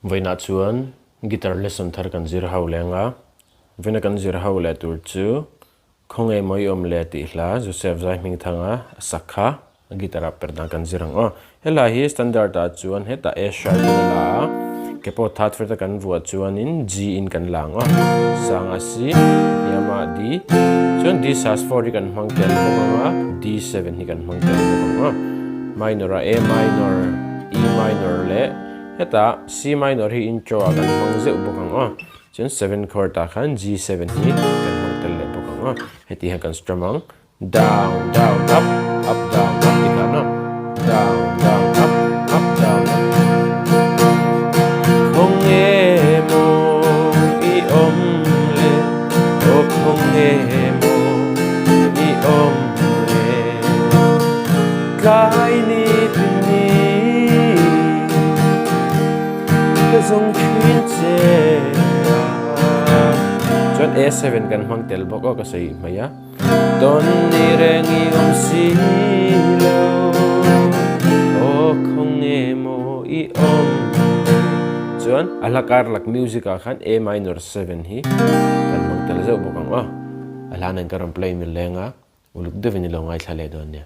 Vaina chuan guitar lesson thar kan zir ho lenga vena kan zir ho le tur chu Khawnge moi om le ti hla Joseph Zaihmingthanga sakha guitar Perhdan kan zirang hela hi standard a chuan heta A sharp la kepo that fer ta kan vuwa chuan in G in kan lang sang a C yama D chuan D sus4 kan hmang tel bawka D7 hi kan hmang tel bawka minor a minor E minor le heta C minor hi intro a kan hmang zeu bawka chuan 7 chord ta khan G7 hi kan hmang tel le bawka heti ha kan strum down down up up down up ti khan down down up up down up Khawnge mo I om le o Khawnge mo I om le kai ni ni ka zong chin che chuan A7 kan hmang tel bawk ka sei maya don ni reng I om si lo o Khawnge mo I om chuan alakar lak music a khan A minor 7 hi kan hmang tel zeu bawk alhanan karam play mi lenga uluk devini lo ngai thale don ne